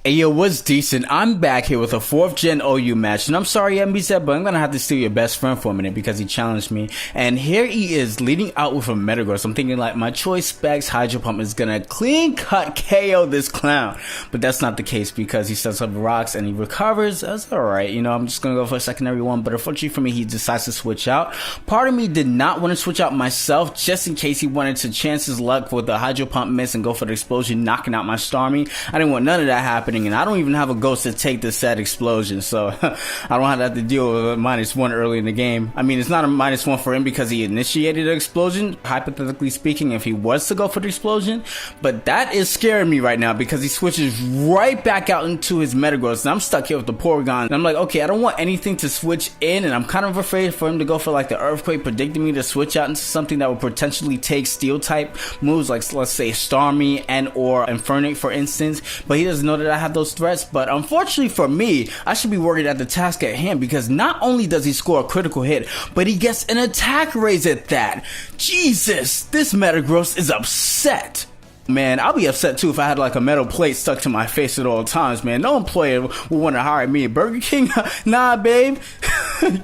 Hey yo, what's decent? I'm back here with a 4th gen OU match, and I'm sorry MBZ, but I'm gonna have to steal your best friend for a minute because he challenged me. And here he is leading out with a Metagross. I'm thinking like my choice specs Hydro Pump is gonna clean cut KO this clown, but that's not the case because he sets up rocks and he recovers. That's alright, you know, I'm just gonna go for a secondary one, but unfortunately for me he decides to switch out. Part of me did not want to switch out myself just in case he wanted to chance his luck with the Hydro Pump miss and go for the explosion, knocking out my Starmie. I didn't want none of that happening. And I don't even have a ghost to take this sad explosion, so I don't have to deal with a -1 early in the game. I mean, it's not a -1 for him because he initiated the explosion, hypothetically speaking, if he was to go for the explosion, but that is scaring me right now because he switches right back out into his Metagross, and I'm stuck here with the Porygon, and I'm like, okay, I don't want anything to switch in, and I'm kind of afraid for him to go for like the Earthquake, predicting me to switch out into something that would potentially take Steel type moves, like let's say Starmie and or Infernape for instance, but he doesn't know that I have those threats. But unfortunately for me, I should be worried at the task at hand because not only does he score a critical hit, but he gets an attack raise at that. Jesus, this Metagross is upset. Man, I'll be upset too if I had like a metal plate stuck to my face at all times, man. No employer would want to hire me. Burger King? Nah, babe.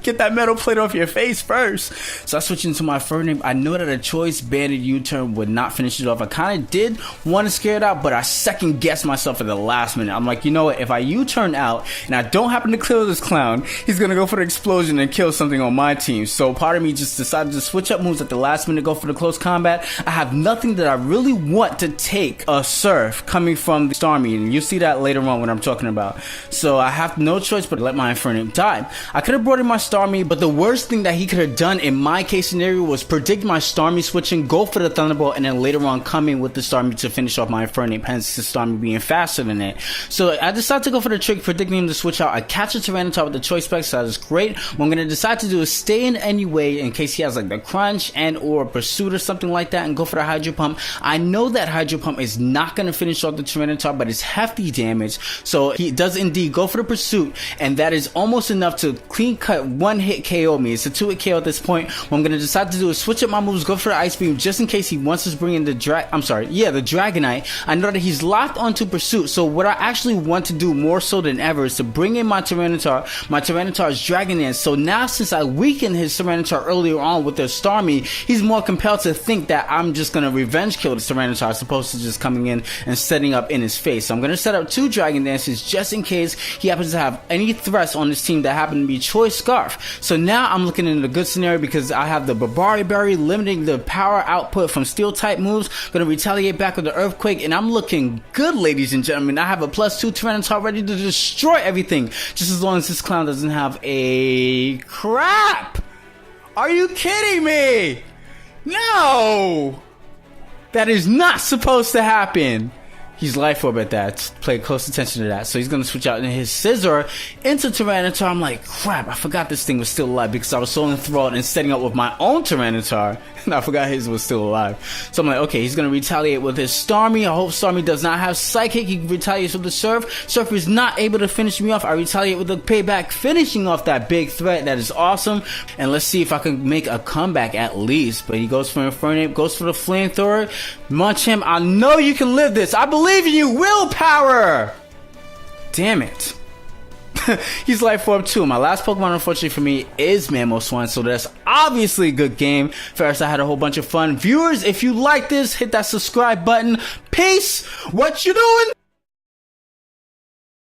Get that metal plate off your face first. So I switched into my Ferris. I know that a choice banded U-turn would not finish it off. I kind of did want to scare it out, but I second guessed myself at the last minute. I'm like, you know what? If I U-turn out and I don't happen to kill this clown, he's going to go for the explosion and kill something on my team. So part of me just decided to switch up moves at the last minute, go for the close combat. I have nothing that I really want to take a Surf coming from the Starmie, and you'll see that later on when I'm talking about. So I have no choice but to let my Infernape die. I could have brought in my Starmie, but the worst thing that he could have done in my case scenario was predict my Starmie switching, go for the Thunderbolt, and then later on come in with the Starmie to finish off my Infernape, hence the Starmie being faster than it. So I decided to go for the trick, predicting him to switch out. I catch a Tyranitar with the choice specs, so that is great. What I'm going to decide to do is stay in anyway in case he has like the Crunch and or Pursuit or something like that and go for the Hydro Pump. I know that Hydro Pump is not going to finish off the Tyranitar, but it's hefty damage, so he does indeed go for the Pursuit, and that is almost enough to clean cut one hit KO me. It's a 2-hit KO at this point. What I'm going to decide to do is switch up my moves, go for the Ice Beam just in case he wants to bring in the Dragonite. I know that he's locked onto Pursuit, so what I actually want to do more so than ever is to bring in my Tyranitar. My Tyranitar is Dragon Dance, so now since I weakened his Tyranitar earlier on with the Starmie, he's more compelled to think that I'm just going to revenge kill the Tyranitar as opposed to just coming in and setting up in his face. So I'm going to set up 2 Dragon Dances just in case he happens to have any threats on his team that happen to be Choice Scarf. So now I'm looking in a good scenario because I have the Barbari Berry limiting the power output from Steel type moves. Going to retaliate back with the Earthquake, and I'm looking good, ladies and gentlemen. I have a +2 Tyranitar ready to destroy everything, just as long as this clown doesn't have a crap. Are you kidding me? No! That is not supposed to happen. He's Life Orb at that. Pay close attention to that. So he's going to switch out in his Scizor into Tyranitar. I'm like, crap, I forgot this thing was still alive because I was so enthralled in setting up with my own Tyranitar. And I forgot his was still alive. So I'm like, okay, he's going to retaliate with his Starmie. I hope Starmie does not have Psychic. He retaliates with the Surf. Surf is not able to finish me off. I retaliate with the Payback, finishing off that big threat. That is awesome. And let's see if I can make a comeback at least. But he goes for Infernape, goes for the Flamethrower. Munch him. I know you can live this. I believe in you. Willpower. Damn it. He's Life Orb too. My last Pokemon, unfortunately for me, is Mamoswine, so that's obviously a good game. Ferris, I had a whole bunch of fun. Viewers, if you like this, hit that subscribe button. Peace. What you doing?